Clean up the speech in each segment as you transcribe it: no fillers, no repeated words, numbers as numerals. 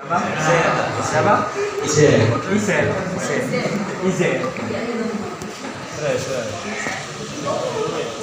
Apa? Siapa? Izen. Izen. Terus.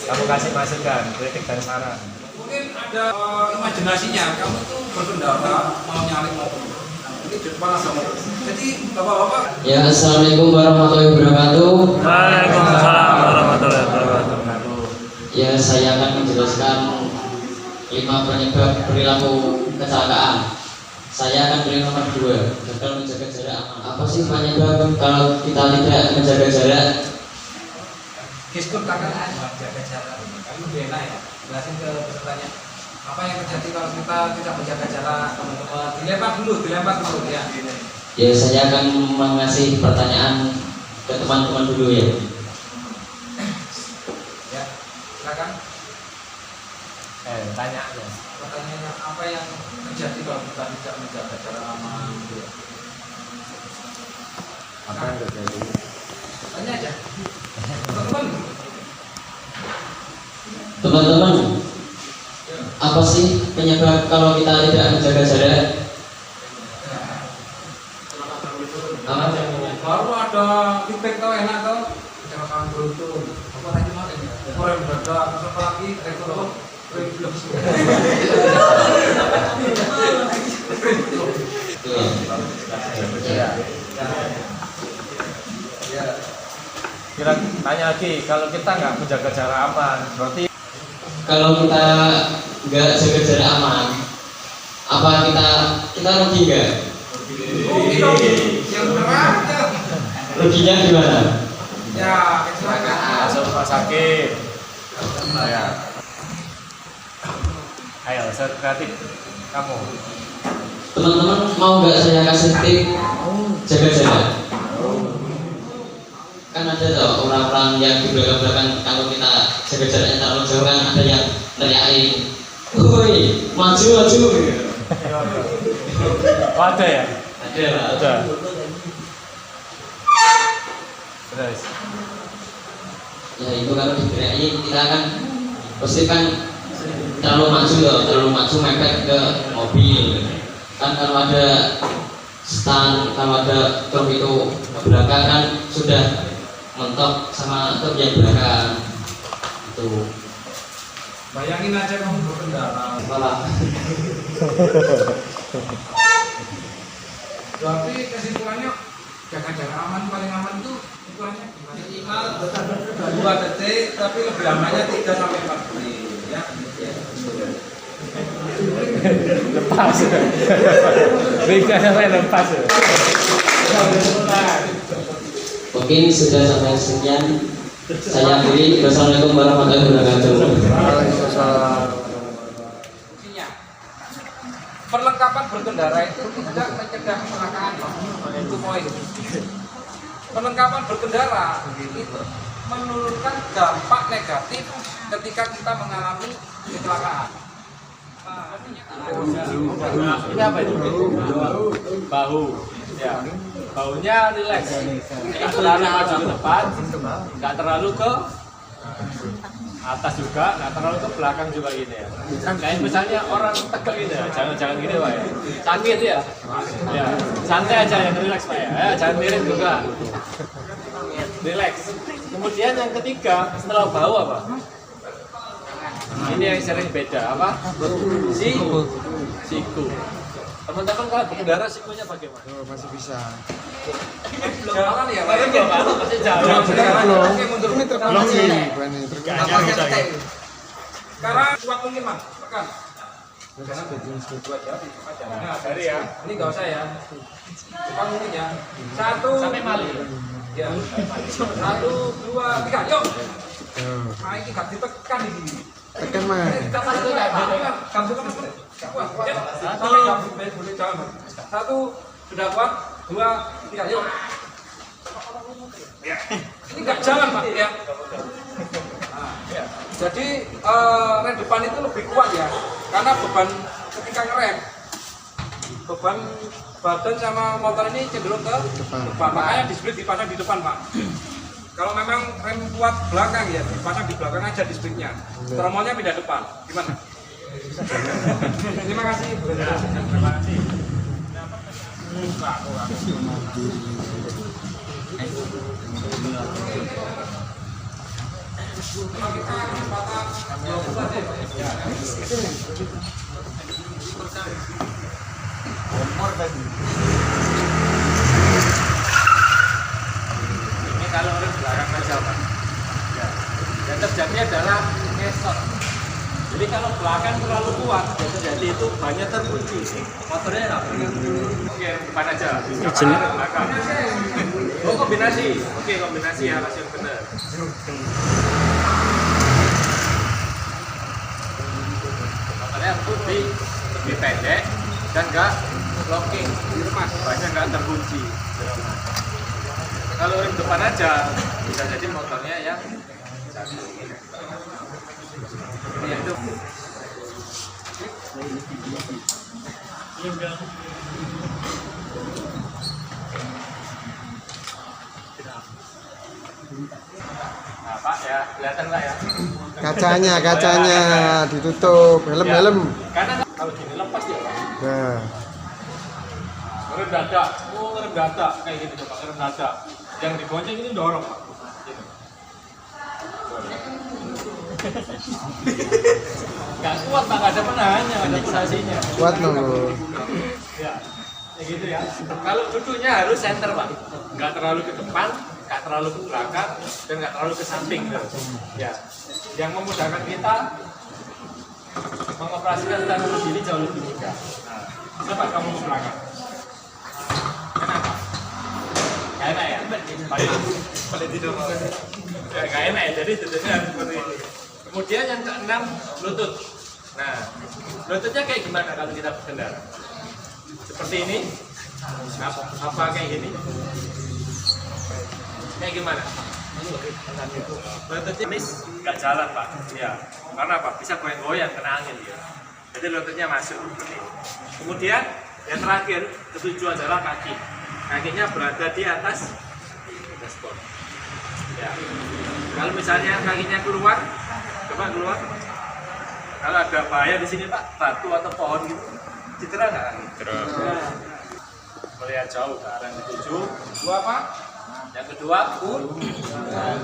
Kamu kasih masukan, kritik dan saran. Mungkin ada imajinasinya, kamu tuh berkendara mau nyalip motor. Ini di depan kamu. Jadi bapak-bapak. Ya, assalamualaikum warahmatullahi wabarakatuh. Waalaikumsalam warahmatullahi wabarakatuh. Ya, saya akan menjelaskan 5 penyebab perilaku kecelakaan. Saya akan beri nomor 2, gagal menjaga jarak aman. Apa sih penyebab kalau kita tidak menjaga jarak? Gestur tangan menjaga jarak. Kamu enak ya. Jelasin ke pesertanya. Apa yang terjadi kalau kita tidak menjaga jarak, teman-teman? Dilempar dulu ya. Ya, saya akan mengasih pertanyaan ke teman-teman dulu ya. Ya, silakan. Tanya aja. Pertanyaannya apa yang terjadi kalau kita tidak menjaga jarak aman? Apa yang terjadi? Tanya aja. Teman-teman. Teman-teman, apa sih penyebab kalau kita tidak menjaga jarak? Apa? Baru ada feedback tuh enak tuh. Kecelakaan beruntun. Apa tadi mas? Orang mendadak. Terus apa lagi? Rekor. Kira tanya lagi, kalau kita nggak menjaga jarak aman, berarti Kalau kita nggak jaga jarak aman, apa kita rugi nggak? Yang benar aja. Ruginya gimana? Ya, kecelakaan. masuk rumah sakit. Ya. Ayo, saya kreatif kamu. Teman-teman mau nggak saya kasih tip jaga jarak? Kan ada tuh orang-orang yang di belakang-belakang kalau kita jaga jaraknya terlalu jauh kan ada yang teriakin, "Woi, maju." Oh, ada ya? Ada lah. Ada. Terus. Ya itu kalau diteriakin kita kan pasti kan terlalu maju mepet ke mobil. Kan kalau ada stand, kalau ada truk itu ke belakang kan sudah mentok sama truk yang belakang itu. Bayangin aja kamu berkendara. Salah. Berarti kesimpulannya jaga jarak aman paling aman itu ukurannya minimal 2 detik, tapi lebih amannya 3 sampai 4 detik. Ya. Lepas. Berikan sampai lepas. Mungkin sudah sampai sekian. Saya akhiri. Wassalamualaikum warahmatullahi wabarakatuh. Fungsinya perlengkapan berkendara itu tidak mencegah kecelakaan. Itu poin. Perlengkapan berkendara itu menurunkan dampak negatif ketika kita mengalami kecelakaan. Ini apa itu? Bahu. Ya. Bahunya rileks. Nggak terlalu maju ke depan, nggak terlalu ke atas juga, nggak terlalu ke belakang juga gitu ya. Kayak misalnya orang tegak gitu ya, jangan gini Pak ya. Sakit ya. Ya, santai aja yang rileks Pak ya. Jangan miring juga. Rileks. Kemudian yang ketiga, setelah bahu apa? Ini yang sering beda apa? Siku. Teman-teman kalau berkendara sikunya bagaimana? Masih bisa. Jalan ya, Pak. Masih jalan. Oke, mundur. Belum nih, ini terkait. Sekarang kuat mungkin, Mas. Tekan. Jangan buat ya. Nah, dari ya. Ini enggak usah ya. Cepat mungkin ya. 1 Sampai mali. Ya. 1 2 3, yuk. Nah, ini enggak ditekan ini. Tekan mah. Kamu kan kuat. Ya. Sampai enggak boleh jalan. 1 sudah kuat, 2 3, yuk. Ya. Ini enggak jalan, Pak, ya. Nah, ya. Jadi rem depan itu lebih kuat ya, karena beban ketika ngerem, beban badan sama motor ini cenderung ke depan. Makanya display dipasang di depan, Pak. Kalau memang rem kuat belakang ya dipasang di belakang aja display-nya. Tromolnya pindah depan. Gimana? Terima kasih. Terima kasih. Ini kalau rem belakang aja Pak. Ya. Yang terjadi adalah ngesot. Jadi kalau belakang terlalu kuat, yang terjadi itu banyak terkunci. Motornya nggak oke, depan aja. Depan belakang. Oh kombinasi. Oke kombinasi ya, masih benar. Motornya lebih pendek dan nggak locking, banyak nggak terkunci. Kalau rem depan aja bisa jadi motornya yang jatuh. Ya, itu. Nah, Pak ya, kelihatan lah ya. Kacanya ditutup, helm. Karena kalau gini lepas ya, Pak. Nah, Rem dada, rem dada kayak gitu coba, rem dada. Yang digonceng ini dorong, Pak. Gitu. Nggak kuat Pak, nggak ada penahannya, nggak ada pondasinya. kuat loh. Ya, kayak gitu ya. Kalau duduknya harus center Pak, nggak terlalu ke depan, nggak terlalu ke belakang, dan nggak terlalu ke samping. Ya, yang memudahkan kita mengoperasikan tangan begini jauh lebih mudah. Nah, coba kamu ke belakang. Kenapa? Gak enak ya? Pada tidur. Ya, gak enak ya, jadi duduknya harus seperti ini. Kemudian yang keenam, lutut. Nah, lututnya kayak gimana kalau kita berkendara? Seperti ini? Apa kayak gini? Kayak gimana? Lututnya nggak jalan Pak. Ya, karena apa? Bisa goyang-goyang kena angin ya. Jadi lututnya masuk seperti ini. Kemudian yang terakhir, ketujuh adalah kaki. Kakinya berada di atas dashboard. Ya. Kalau misalnya kakinya keluar, coba keluar. Kalau ada bahaya di sini Pak, batu atau pohon gitu, cedera nggak? Cedera. Ya. Melihat jauh ke arah yang dituju. Dua apa? Yang kedua,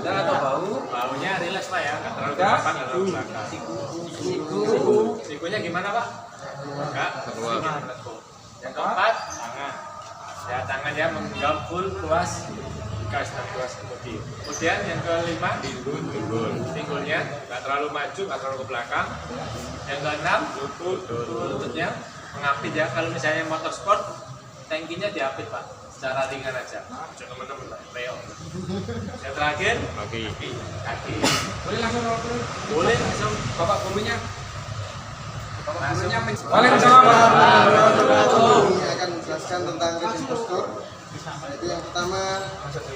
dan atau bau. Baunya rileks Pak ya, nggak terlalu ke depan, nggak terlalu ke belakang. Sikunya gimana Pak? Enggak. Yang keempat, tangan. Ya tangannya menggenggam full ruas gas dan ruas kemudi. Kemudian yang kelima, pinggulnya nggak terlalu maju, nggak terlalu ke belakang. Yang keenam, lututnya mengapit ya. Kalau misalnya motor sport, tankinya diapit Pak, secara ringan aja. Teman-teman Leo. Yang terakhir, kaki. Boleh langsung roll? Boleh langsung. Bapak gurunya. Waalaikumsalam. Ini akan menjelaskan tentang reading postur. Itu yang pertama,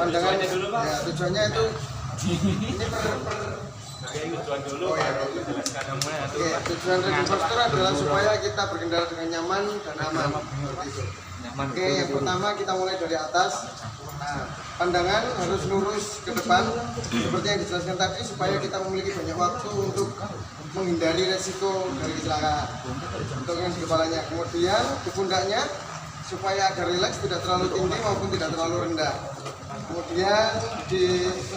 pandangan. Ya, tujuannya itu ini Tujuan dulu, baru jelaskan namanya. Oke, tujuan reading postur adalah supaya kita berkendara dengan nyaman dan aman. Seperti itu. Oke, yang pertama kita mulai dari atas. Nah, pandangan harus lurus ke depan seperti yang dijelaskan tadi supaya kita memiliki banyak waktu untuk menghindari resiko dari kecelakaan. Untuk yang di kepalanya, kemudian di pundaknya supaya agar rileks, tidak terlalu tinggi maupun tidak terlalu rendah. Kemudian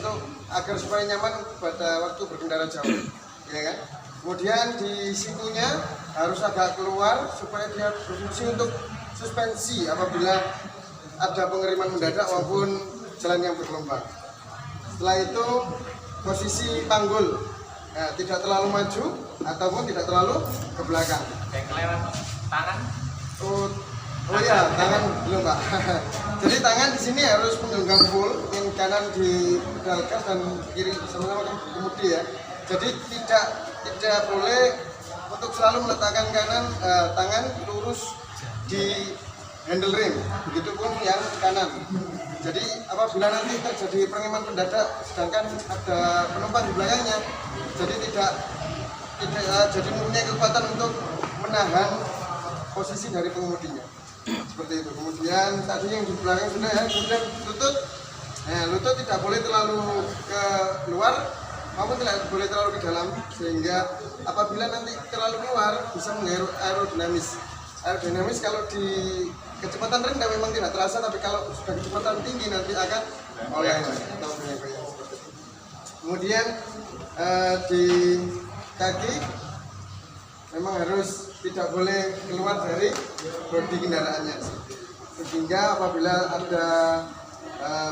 untuk agar supaya nyaman pada waktu berkendara jauh, ya kan? Kemudian di situnya harus agak keluar supaya dia berfungsi untuk suspensi apabila ada pengiriman mendadak maupun jalan yang bergelombang. Setelah itu posisi panggul, nah, tidak terlalu maju ataupun tidak terlalu ke belakang. Yang kelewat tangan. Oh ya, tangan belum Pak. Jadi tangan di sini harus menggenggam full, yang kanan di pedal gas dan kiri sama-sama kemudi ya. Jadi tidak boleh untuk selalu meletakkan tangan lurus di handle rem, begitupun yang kanan. Jadi apabila nanti terjadi pengiriman mendadak, sedangkan ada penumpang di belakangnya, jadi tidak jadi mempunyai kekuatan untuk menahan posisi dari pengemudinya. Seperti itu. Kemudian tadi yang di belakang sudah ya, kemudian lutut. Nah, lutut tidak boleh terlalu ke luar maupun tidak boleh terlalu ke dalam, sehingga apabila nanti terlalu keluar bisa mengganggu aerodinamis. Aerodinamis kalau di kecepatan rendah memang tidak terasa, tapi kalau sudah kecepatan tinggi nanti akan oleng atau goyang-goyang seperti itu. Kemudian di kaki memang harus tidak boleh keluar dari bodi kendaraannya, sehingga apabila ada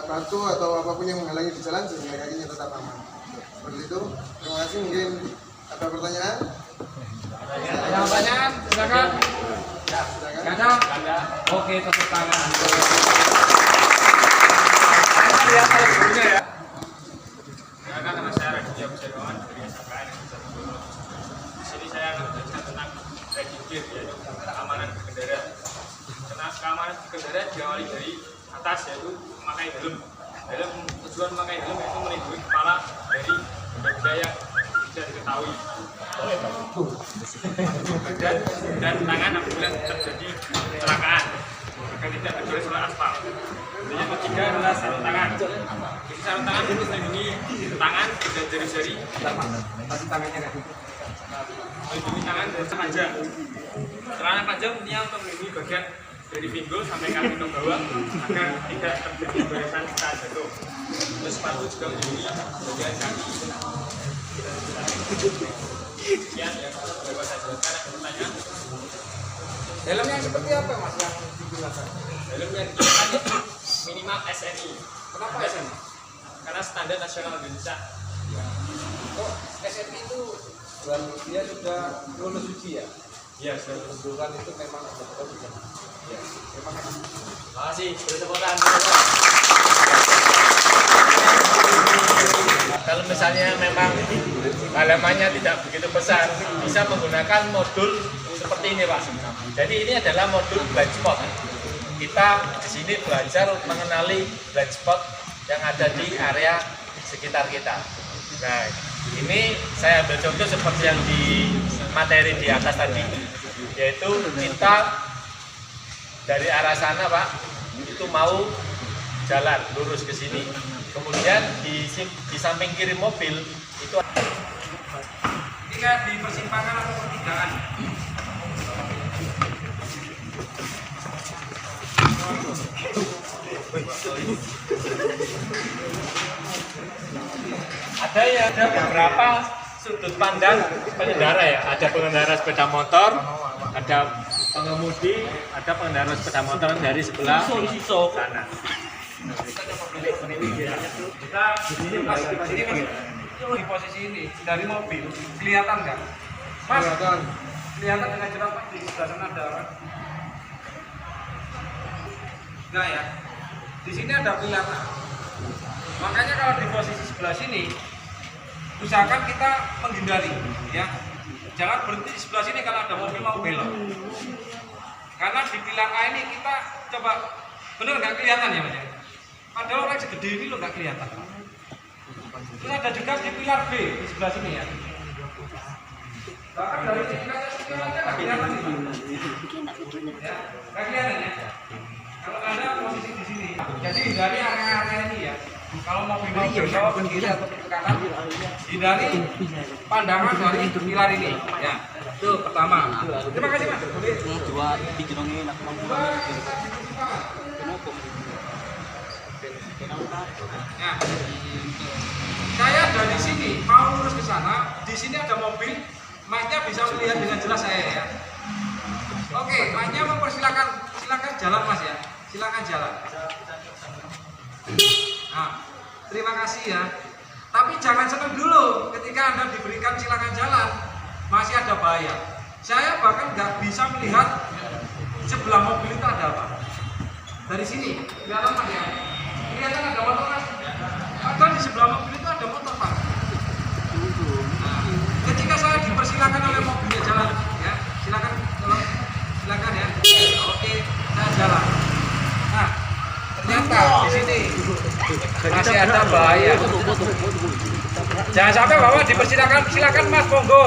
batu atau apapun yang menghalangi di jalan sehingga kakinya tetap aman. Seperti itu. Terima kasih. Mungkin ada pertanyaan? Ada pertanyaan? Silakan. Silakan. Ada? Oke, tepuk tangan. Lihat kalau sebelumnya ya. Nama saya Raditya Pusaryawan dari SKN. Di sini saya akan berbicara tentang riding gear, yaitu keamanan berkendara. Karena keamanan berkendara diawali dari atas, yaitu memakai helm. Tujuan memakai helm yaitu melindungi kepala dari benda yang tidak diketahui. Dan tangan apabila terjadi kecelakaan agar tidak tergores oleh aspal. Yang ketiga adalah sarung tangan. Jadi sarung tangan untuk melindungi tangan dan jari-jari. Melindungi tangan dan panjang. Celana panjang intinya untuk melindungi bagian dari pinggul sampai kaki ke bawah agar tidak terjadi goresan saat jatuh. Terus sepatu juga melindungi bagian kaki. Sekian yang dapat saya jelaskan. Ada pertanyaan? Helm yang seperti apa Mas yang digunakan? Helm yang digunakan itu minimal SNI. Kenapa SNI? Karena standar nasional Indonesia. Oh, SNI itu dia sudah lulus uji ya? Iya, sudah Kebetulan itu memang betul bisa. Ya, terima kasih. Terima kasih. Beri tepuk tangan. Kalau misalnya memang halamannya tidak begitu besar, bisa menggunakan modul seperti ini Pak. Jadi ini adalah modul blind spot. Kita di sini belajar mengenali blind spot yang ada di area sekitar kita. Nah, ini saya ambil contoh seperti yang di materi di atas tadi, yaitu kita dari arah sana Pak, itu mau jalan lurus ke sini. Kemudian di samping kiri mobil itu Ketika di persimpangan atau pertigaan, ada beberapa sudut pandang pengendara ya. Ada pengendara sepeda motor, ada pengemudi, ada pengendara sepeda motor dari sebelah sana. kita di sini Mas, di posisi ini dari mobil kelihatan nggak? Mas, kelihatan dengan jelas Mas di sebelah sana ada apa? Enggak ya? Di sini ada kelihatan. Makanya kalau di posisi sebelah sini, usahakan kita menghindari, ya. Jangan berhenti di sebelah sini kalau ada mobil mau belok. Karena di pilar A ini kita coba, bener nggak kelihatan ya Mas? Padahal orang segede ini loh nggak kelihatan. Terus ada juga di pilar B di sebelah sini ya. Bahkan dari sini aja nggak kelihatan nih Pak. Ya, nggak kelihatan ya. Kalau ada posisi di sini, jadi hindari area-area ini ya. Kalau mau belok ke kiri atau ke kanan, hindari pandangan dari pilar ini. Ya, itu pertama. Terima kasih Mas. Dua dijerongin nak Nah, saya dari sini mau lurus ke sana, di sini ada mobil, Masnya bisa melihat dengan jelas saya ya. Oke, Masnya mempersilakan, silakan jalan Mas ya, silakan jalan. Nah, terima kasih ya. Tapi jangan senang dulu ketika Anda diberikan silakan jalan, masih ada bahaya. Saya bahkan nggak bisa melihat sebelah mobil itu ada apa. Dari sini, kelihatan Mas ya. Kelihatan ada motor Mas. Ada di sebelah mobil itu ada motor Pak. Nah, ketika saya dipersilakan oleh mobilnya jalan, ya silakan, tolong, silakan ya. Oke, saya jalan. Nah, ternyata di sini masih ada bahaya. Jangan sampai Bapak dipersilakan, silakan Mas, monggo.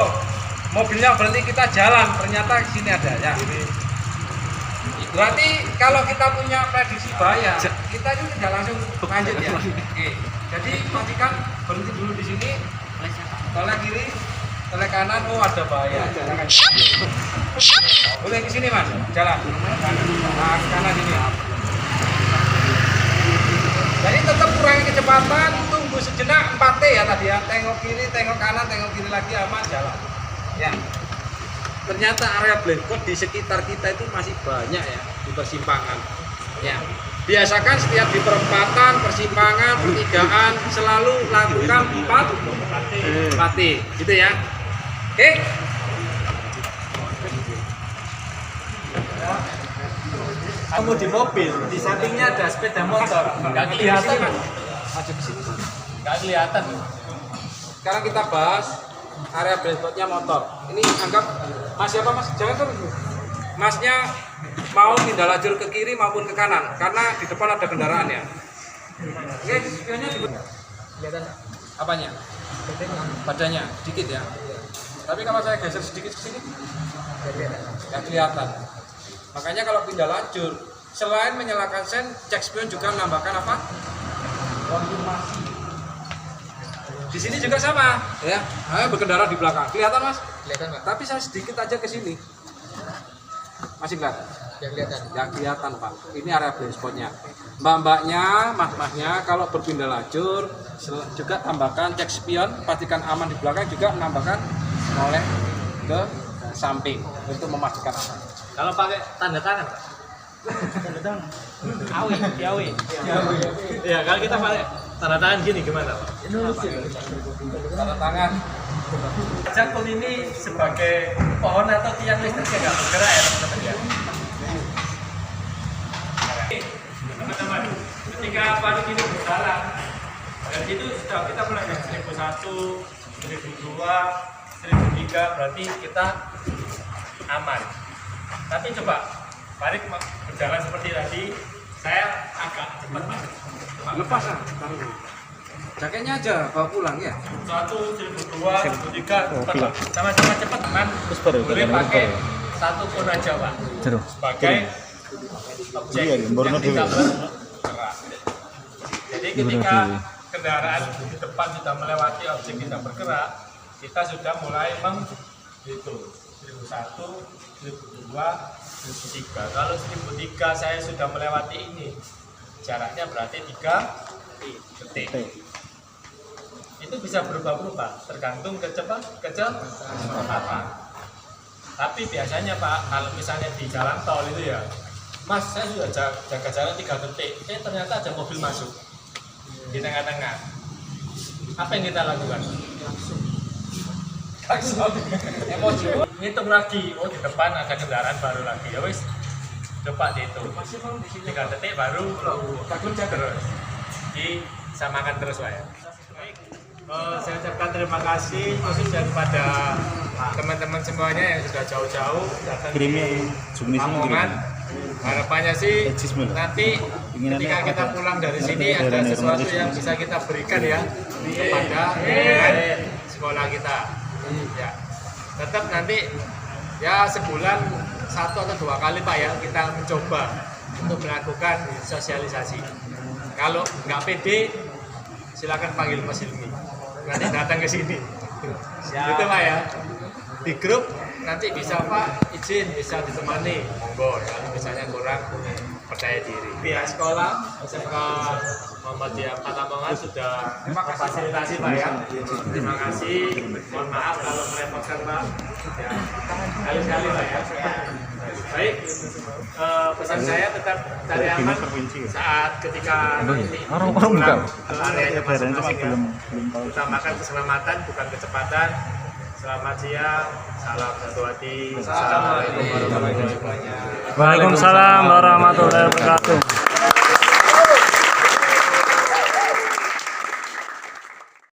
Mobilnya berhenti kita jalan, ternyata di sini ada ya. Berarti kalau kita punya prediksi bahaya, kita itu tidak langsung lanjut ya. Oke. Jadi pastikan berhenti dulu di sini, tolak kiri, Oleh kanan, oh ada bahaya. Boleh ke sini mas, jalan. Nah, ke kanan ini. Jadi tetap kurangi kecepatan, tunggu sejenak 4T ya tadi ya. Tengok kiri, tengok kanan, tengok kiri lagi, aman, jalan. Ya. Ternyata area blind spot di sekitar kita itu masih banyak ya di persimpangan. Ya. Biasakan setiap di perempatan, persimpangan, pertigaan selalu lakukan 4T, gitu ya. Oke. Kamu di mobil, di sampingnya ada sepeda motor, nggak kelihatan, nggak kelihatan. Sekarang kita bahas area blind spotnya motor. Ini anggap mas siapa mas? Jangan terus. Masnya mau pindah lajur ke kiri maupun ke kanan karena di depan ada kendaraan ya. Oke, spionnya di kelihatan apanya? Badannya dikit ya. Tapi kalau saya geser sedikit ke sini nggak kelihatan. Makanya kalau pindah lajur, selain menyalakan sen, cek spion juga menambahkan apa? Konfirmasi. Di sini juga sama, ya. Saya berkendara di belakang. Kelihatan mas? Kelihatan pak. Tapi saya sedikit aja ke sini. Masih kelihatan? Ya kelihatan. Ya kelihatan pak. Ini area blind spotnya. Mbak-mbaknya, mas-masnya, kalau berpindah lajur, juga tambahkan cek spion, pastikan aman di belakang, juga menambahkan oleh ke samping untuk memastikan aman. Kalau pakai tanda tangan, Pak. Tanda tangan. Piawi. Ya, kalau kita pakai tanda tangan gini gimana, Pak? Tanda tangan. Jakun ini sebagai pohon atau tiang listriknya nggak bergerak ya, teman-teman ya. Teman-teman, ketika panik ini berjalan, dari situ sudah kita mulai dari 1001, 1002, 1003, berarti kita aman. Tapi coba balik berjalan seperti tadi, saya agak cepat Pak. Lepas lah. Jaketnya aja bawa pulang ya. 1, 1002, 1003, cepat Pak. Sama-sama cepat kan? Boleh pakai satu pun aja Pak. Sebagai objek yang tidak bergerak. Jadi ketika kendaraan di depan sudah melewati objek tidak bergerak, kita sudah mulai menghitung 1001, 1002, 1003. Kalau 1003 saya sudah melewati ini, jaraknya berarti 3 detik. Itu bisa berubah-ubah tergantung kecepatan. Tapi biasanya Pak, kalau misalnya di jalan tol itu ya, Mas saya sudah jaga jalan 3 detik, ternyata ada mobil masuk di tengah-tengah. Apa yang kita lakukan? Emosi, ngitung lagi, oh di depan ada kendaraan baru lagi, ya wis coba dihitung 3 detik baru terus disamakan terus Pak ya. Saya ucapkan terima kasih khususnya kepada teman-teman semuanya yang sudah jauh-jauh datang di Lamongan. Harapannya sih nanti ketika kita pulang dari sini ada sesuatu yang bisa kita berikan ya kepada sekolah kita. Ya, tetap nanti ya sebulan 1 atau 2 kali Pak ya kita mencoba untuk melakukan sosialisasi. Kalau nggak pede silakan panggil Mas Hilmi, nanti datang ke sini. Gitu Pak ya. Di grup nanti bisa Pak izin bisa ditemani, monggo ya. Misalnya kurang percaya diri. Pihak sekolah SMK Muhammadiyah Lamongan sudah memfasilitasi Pak ya. Terima kasih. Mohon maaf kalau merepotkan Pak. Ya, sekali-sekali Pak ya. Baik, pesan saya tetap cari aman saat ketika pulang ke area masing-masing. Utamakan keselamatan bukan kecepatan. Selamat siang, salam satu hati. Assalamualaikum warahmatullahi wabarakatuh. Waalaikumsalam warahmatullahi wabarakatuh.